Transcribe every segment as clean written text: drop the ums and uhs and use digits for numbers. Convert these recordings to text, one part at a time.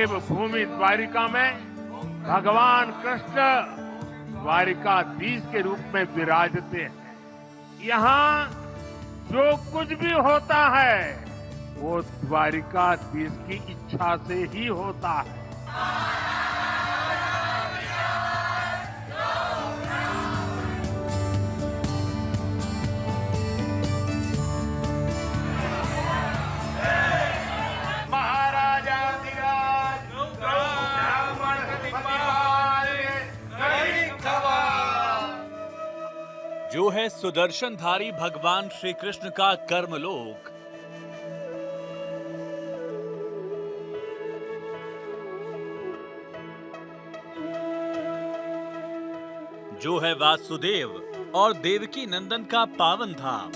देवभूमि द्वारिका में भगवान कृष्ण द्वारिकाधीश के रूप में विराजते हैं। यहाँ जो कुछ भी होता है वो द्वारिकाधीश की इच्छा से ही होता है। जो है सुदर्शनधारी भगवान श्री कृष्ण का कर्मलोक। जो है वासुदेव और देवकी नंदन का पावन धाम।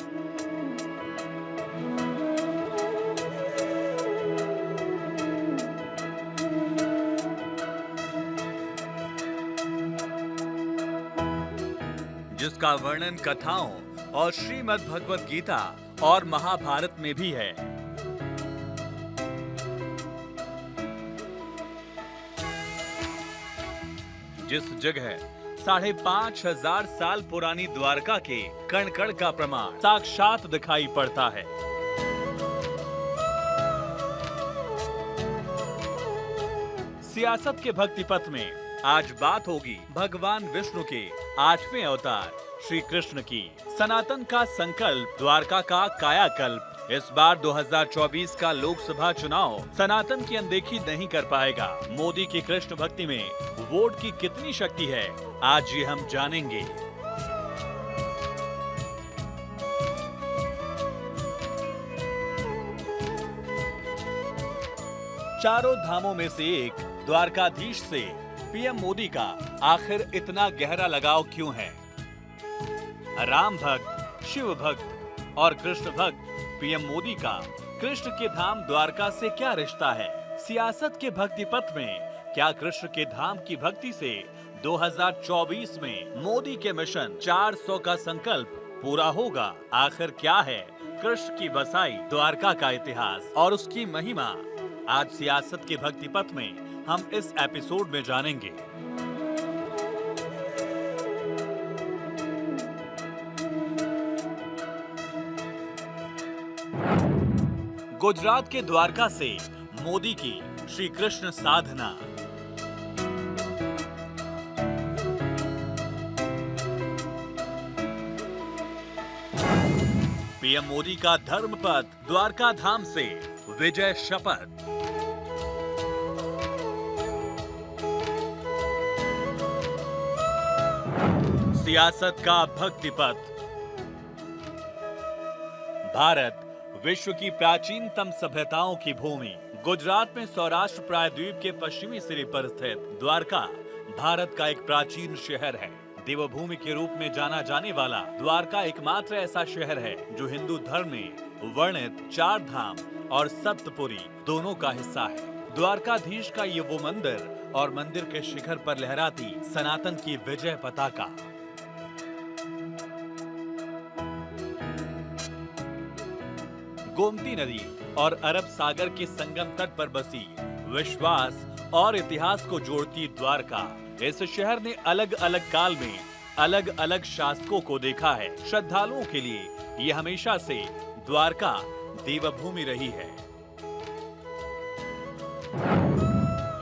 जिसका वर्णन कथाओं और श्रीमद् भगवत गीता और महाभारत में भी है। जिस जगह 5,500 साल पुरानी द्वारका के कण कण का प्रमाण साक्षात दिखाई पड़ता है। सियासत के भक्ति पथ में आज बात होगी भगवान विष्णु के 8वें अवतार श्री कृष्ण की। सनातन का संकल्प, द्वारका का कायाकल्प। इस बार 2024 का लोकसभा चुनाव सनातन की अनदेखी नहीं कर पाएगा। मोदी की कृष्ण भक्ति में वोट की कितनी शक्ति है, आज ये हम जानेंगे। चारों धामों में से एक द्वारकाधीश से पीएम मोदी का आखिर इतना गहरा लगाव क्यों है? राम भक्त, शिव भक्त और कृष्ण भक्त पीएम मोदी का कृष्ण के धाम द्वारका से क्या रिश्ता है? सियासत के भक्ति पथ में क्या कृष्ण के धाम की भक्ति से 2024 में मोदी के मिशन 400 का संकल्प पूरा होगा? आखिर क्या है कृष्ण की बसाई द्वारका का इतिहास और उसकी महिमा? आज सियासत के भक्ति पथ में हम इस एपिसोड में जानेंगे। गुजरात के द्वारका से मोदी की श्री कृष्ण साधना। पीएम मोदी का धर्मपथ द्वारका धाम से विजय शपथ। सियासत का भक्ति पथ। भारत विश्व की प्राचीनतम सभ्यताओं की भूमि। गुजरात में सौराष्ट्र प्रायद्वीप के पश्चिमी सिरे पर स्थित द्वारका भारत का एक प्राचीन शहर है। देवभूमि के रूप में जाना जाने वाला द्वारका एकमात्र ऐसा शहर है जो हिंदू धर्म में वर्णित 4 धाम और सप्तपुरी दोनों का हिस्सा है। द्वारकाधीश का ये वो मंदिर और मंदिर के शिखर पर लहराती सनातन की विजय पताका। गोमती नदी और अरब सागर के संगम तट पर बसी विश्वास और इतिहास को जोड़ती द्वारका। इस शहर ने अलग अलग काल में अलग अलग शासकों को देखा है। श्रद्धालुओं के लिए ये हमेशा से द्वारका देवभूमि रही है।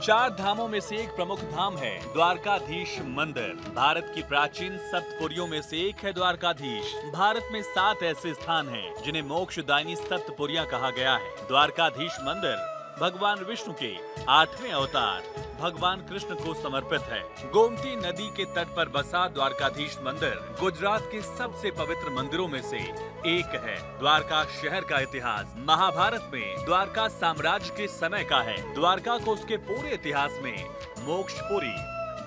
4 धामों में से एक प्रमुख धाम है द्वारकाधीश मंदिर। भारत की प्राचीन सप्तपुरियों में से एक है द्वारकाधीश। भारत में 7 ऐसे स्थान हैं जिन्हें मोक्षदायिनी सप्तपुरियां कहा गया है। द्वारकाधीश मंदिर भगवान विष्णु के 8वें अवतार भगवान कृष्ण को समर्पित है। गोमती नदी के तट पर बसा द्वारकाधीश मंदिर गुजरात के सबसे पवित्र मंदिरों में से एक है। द्वारका शहर का इतिहास महाभारत में द्वारका साम्राज्य के समय का है। द्वारका को उसके पूरे इतिहास में मोक्षपुरी,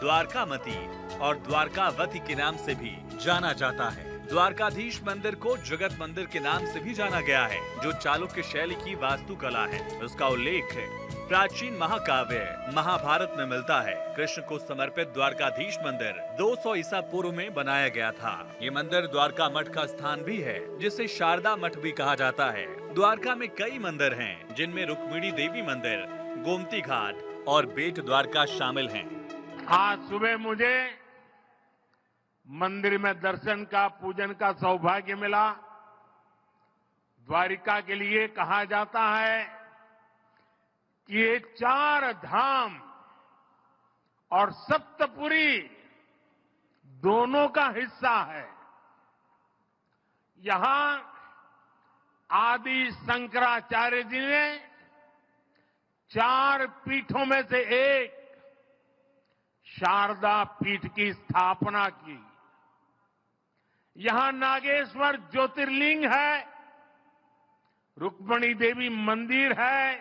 द्वारकामती और द्वारकावती के नाम से भी जाना जाता है। द्वारकाधीश मंदिर को जगत मंदिर के नाम से भी जाना गया है, जो चालुक्य शैली की वास्तुकला है। उसका उल्लेख प्राचीन महाकाव्य महाभारत में मिलता है। कृष्ण को समर्पित द्वारकाधीश मंदिर 200 ईसा पूर्व में बनाया गया था। ये मंदिर द्वारका मठ का स्थान भी है, जिसे शारदा मठ भी कहा जाता है। द्वारका में कई मंदिर हैं, जिनमें रुक्मिणी देवी मंदिर, गोमती घाट और बेट द्वारका शामिल हैं। आज सुबह मुझे मंदिर में दर्शन का पूजन का सौभाग्य मिला। द्वारिका के लिए कहा जाता है कि ये 4 धाम और सप्तपुरी दोनों का हिस्सा है। यहां आदि शंकराचार्य जी ने 4 पीठों में से एक शारदा पीठ की स्थापना की। यहां नागेश्वर ज्योतिर्लिंग है, रुक्मिणी देवी मंदिर है,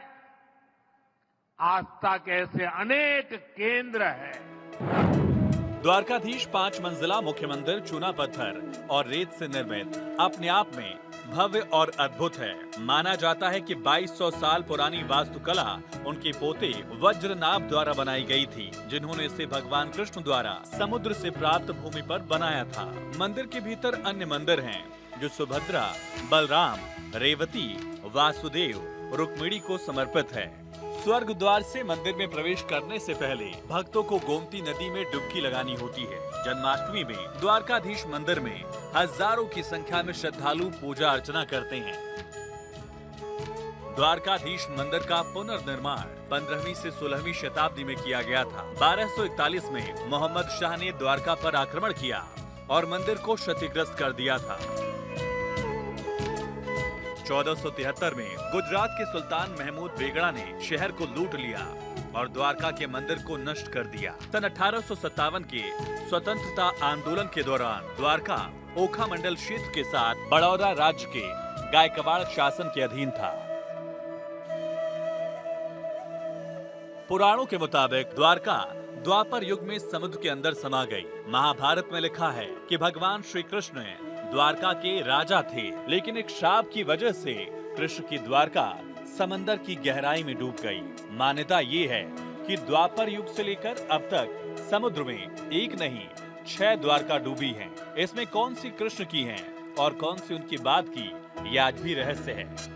आस्था के ऐसे अनेक केंद्र हैं। द्वारकाधीश 5 मंजिला मुख्य मंदिर चूना पत्थर और रेत से निर्मित अपने आप में भव्य और अद्भुत है। माना जाता है कि 2200 साल पुरानी वास्तुकला उनके पोते वज्रनाभ द्वारा बनाई गई थी, जिन्होंने इसे भगवान कृष्ण द्वारा समुद्र से प्राप्त भूमि पर बनाया था। मंदिर के भीतर अन्य मंदिर हैं जो सुभद्रा, बलराम, रेवती, वासुदेव, रुक्मिणी को समर्पित है। स्वर्ग द्वार से मंदिर में प्रवेश करने से पहले भक्तों को गोमती नदी में डुबकी लगानी होती है। जन्माष्टमी में द्वारकाधीश मंदिर में हजारों की संख्या में श्रद्धालु पूजा अर्चना करते हैं। द्वारकाधीश मंदिर का पुनर्निर्माण 15वीं से 16वीं शताब्दी में किया गया था। 1241 में मोहम्मद शाह ने द्वारका पर आक्रमण किया और मंदिर को क्षतिग्रस्त कर दिया था। 1473 में गुजरात के सुल्तान महमूद बेगड़ा ने शहर को लूट लिया और द्वारका के मंदिर को नष्ट कर दिया। सन 1857 के स्वतंत्रता आंदोलन के दौरान द्वारका ओखा मंडल क्षेत्र के साथ बड़ौदा राज्य के गायकवाड़ शासन के अधीन था। पुराणों के मुताबिक द्वारका द्वापर युग में समुद्र के अंदर समा गई। महाभारत में लिखा है कि भगवान श्री कृष्ण द्वारका के राजा थे, लेकिन एक श्राप की वजह से कृष्ण की द्वारका समंदर की गहराई में डूब गई। मान्यता ये है कि द्वापर युग से लेकर अब तक समुद्र में एक नहीं 6 द्वारका डूबी हैं। इसमें कौन सी कृष्ण की हैं और कौन सी उनकी बाद की, ये आज भी रहस्य है।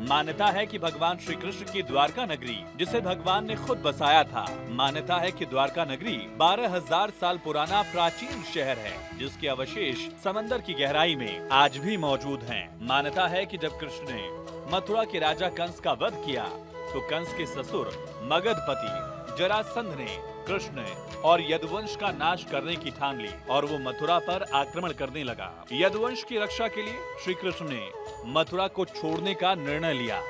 मान्यता है कि भगवान श्री कृष्ण की द्वारका नगरी, जिसे भगवान ने खुद बसाया था, मान्यता है कि द्वारका नगरी 12,000 साल पुराना प्राचीन शहर है, जिसके अवशेष समंदर की गहराई में आज भी मौजूद हैं। मान्यता है कि जब कृष्ण ने मथुरा के राजा कंस का वध किया, तो कंस के ससुर मगधपति जरासंध ने कृष्ण और यदुवंश का नाश करने की ठान ली और वो मथुरा पर आक्रमण करने लगा। यदुवंश की रक्षा के लिए श्री कृष्ण ने मथुरा को छोड़ने का निर्णय लिया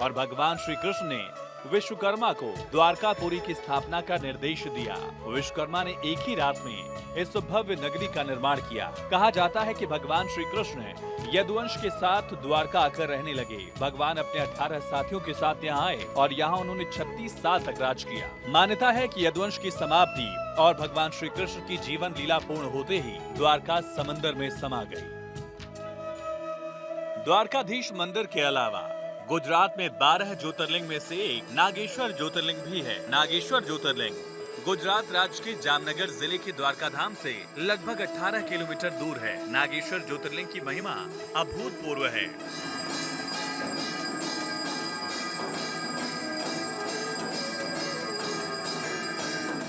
और भगवान श्री कृष्ण ने विश्वकर्मा को द्वारकापुरी की स्थापना का निर्देश दिया। विश्वकर्मा ने एक ही रात में इस भव्य नगरी का निर्माण किया। कहा जाता है कि भगवान श्री कृष्ण यदुवंश के साथ द्वारका आकर रहने लगे। भगवान अपने 18 साथियों के साथ यहाँ आए और यहाँ उन्होंने 36 साल तक राज किया। मान्यता है कि यदुवंश की समाप्ति और भगवान श्री कृष्ण की जीवन लीला पूर्ण होते ही द्वारका समंदर में समा गई। द्वारकाधीश मंदिर के अलावा गुजरात में 12 ज्योतिर्लिंग में से एक नागेश्वर ज्योतिर्लिंग भी है। नागेश्वर ज्योतिर्लिंग गुजरात राज्य के जामनगर जिले के द्वारका धाम से लगभग 18 किलोमीटर दूर है। नागेश्वर ज्योतिर्लिंग की महिमा अभूतपूर्व है।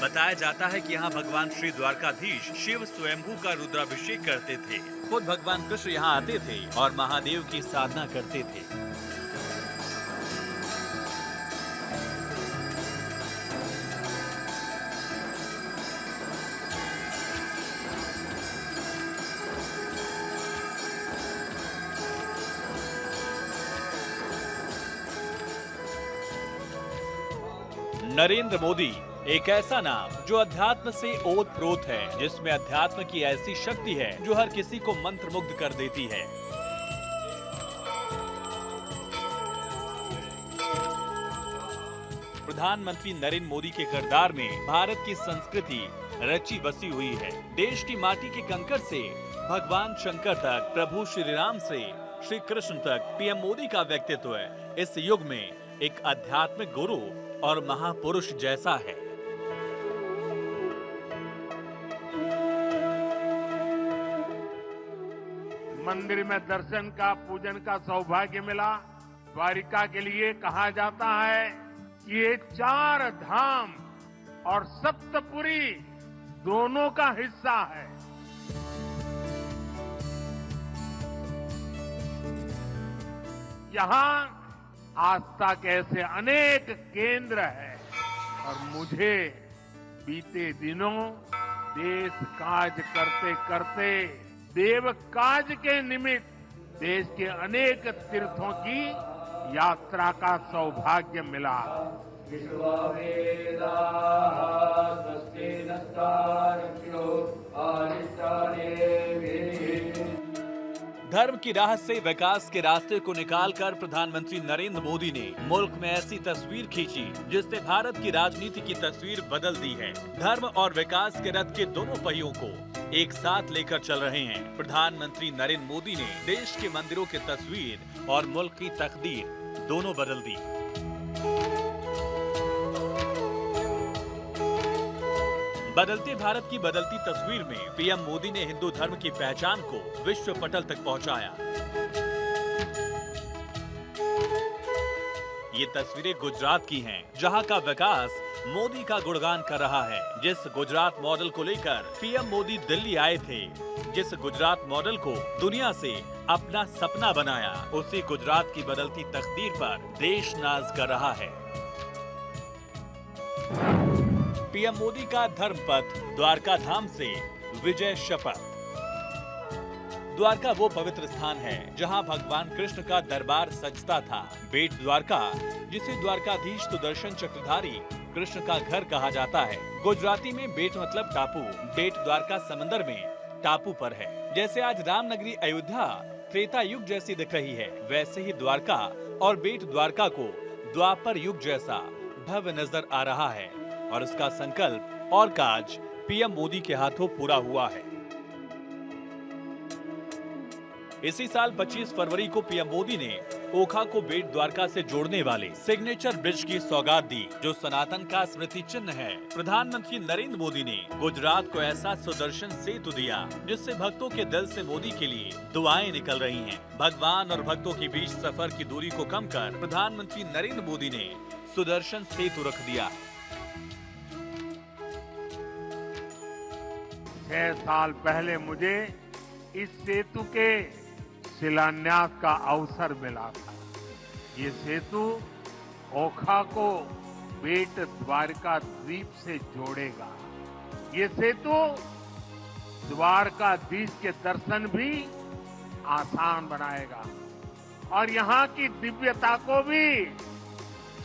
बताया जाता है कि यहाँ भगवान श्री द्वारकाधीश शिव स्वयंभू का रुद्राभिषेक करते थे। खुद भगवान कृष्ण यहाँ आते थे और महादेव की साधना करते थे। नरेंद्र मोदी एक ऐसा नाम जो अध्यात्म से ओतप्रोत है, जिसमें अध्यात्म की ऐसी शक्ति है जो हर किसी को मंत्रमुग्ध कर देती है। प्रधानमंत्री नरेंद्र मोदी के किरदार में भारत की संस्कृति रची बसी हुई है। देश की माटी के कंकड़ से भगवान शंकर तक, प्रभु श्री राम से श्री कृष्ण तक पीएम मोदी का व्यक्तित्व इस युग में एक आध्यात्मिक गुरु और महापुरुष जैसा है। मंदिर में दर्शन का पूजन का सौभाग्य मिला। द्वारिका के लिए कहा जाता है ये 4 धाम और सप्तपुरी दोनों का हिस्सा है। यहाँ आस्था के ऐसे अनेक केंद्र हैं और मुझे बीते दिनों देश काज करते करते देव काज के निमित्त देश के अनेक तीर्थों की यात्रा का सौभाग्य मिला। धर्म की राह से विकास के रास्ते को निकालकर प्रधानमंत्री नरेंद्र मोदी ने मुल्क में ऐसी तस्वीर खींची जिसने भारत की राजनीति की तस्वीर बदल दी है। धर्म और विकास के रथ के दोनों पहियों को एक साथ लेकर चल रहे हैं। प्रधानमंत्री नरेंद्र मोदी ने देश के मंदिरों की तस्वीर और मुल्क की तकदीर दोनों बदल दी। बदलते भारत की बदलती तस्वीर में पीएम मोदी ने हिंदू धर्म की पहचान को विश्व पटल तक पहुंचाया। ये तस्वीरें गुजरात की हैं, जहां का विकास मोदी का गुणगान कर रहा है। जिस गुजरात मॉडल को लेकर पीएम मोदी दिल्ली आए थे, जिस गुजरात मॉडल को दुनिया से अपना सपना बनाया, उसी गुजरात की बदलती तकदीर पर देश नाज कर रहा है। पीएम मोदी का धर्मपथ द्वारका धाम से विजय शपथ। द्वारका वो पवित्र स्थान है जहां भगवान कृष्ण का दरबार सजता था। बेट द्वारका, जिसे द्वारकाधीश सुदर्शन चक्रधारी कृष्ण का घर कहा जाता है। गुजराती में बेट मतलब टापू। बेट द्वारका समंदर में टापू पर है। जैसे आज रामनगरी अयोध्या त्रेता युग जैसी दिख रही है, वैसे ही द्वारका और बेट द्वारका को द्वापर युग जैसा भव्य नजर आ रहा है और इसका संकल्प और काज पीएम मोदी के हाथों पूरा हुआ है। इसी साल 25 फरवरी को पीएम मोदी ने ओखा को बेट द्वारका से जोड़ने वाले सिग्नेचर ब्रिज की सौगात दी, जो सनातन का स्मृति चिन्ह है। प्रधानमंत्री नरेंद्र मोदी ने गुजरात को ऐसा सुदर्शन सेतु दिया जिससे भक्तों के दिल से मोदी के लिए दुआएं निकल रही हैं। भगवान और भक्तों के बीच सफर की दूरी को कम कर प्रधानमंत्री नरेंद्र मोदी ने सुदर्शन सेतु रख दिया। 6 साल पहले मुझे इस सेतु के शिलान्यास का अवसर मिला था। ये सेतु ओखा को बेट द्वारका द्वीप से जोड़ेगा। ये सेतु द्वारकाधीश के दर्शन भी आसान बनाएगा और यहाँ की दिव्यता को भी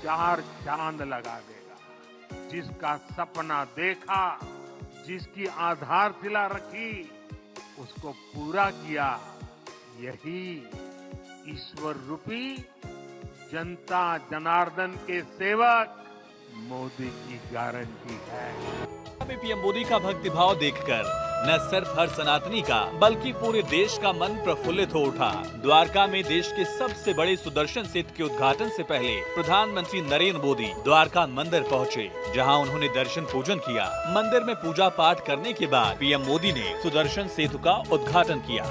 4 चांद लगा देगा। जिसका सपना देखा, जिसकी आधारशिला रखी, उसको पूरा किया, यही ईश्वर रूपी जनता जनार्दन के सेवक मोदी की गारंटी है। पीएम मोदी का भक्तिभाव देखकर न सिर्फ हर सनातनी का बल्कि पूरे देश का मन प्रफुल्लित हो उठा। द्वारका में देश के सबसे बड़े सुदर्शन सेतु के उद्घाटन से पहले प्रधानमंत्री नरेंद्र मोदी द्वारका मंदिर पहुंचे, जहां उन्होंने दर्शन पूजन किया। मंदिर में पूजा पाठ करने के बाद पीएम मोदी ने सुदर्शन सेतु का उद्घाटन किया।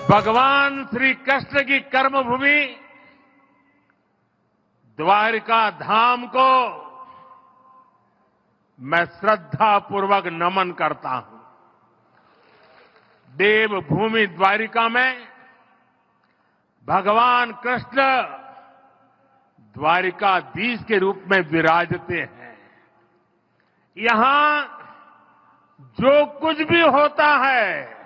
भगवान श्री कृष्ण की कर्मभूमि द्वारका धाम को मैं श्रद्धा पूर्वक नमन करता हूं। देवभूमि द्वारिका में भगवान कृष्ण द्वारिकाधीश के रूप में विराजते हैं। यहां जो कुछ भी होता है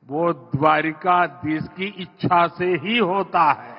वो द्वारिकाधीश की इच्छा से ही होता है।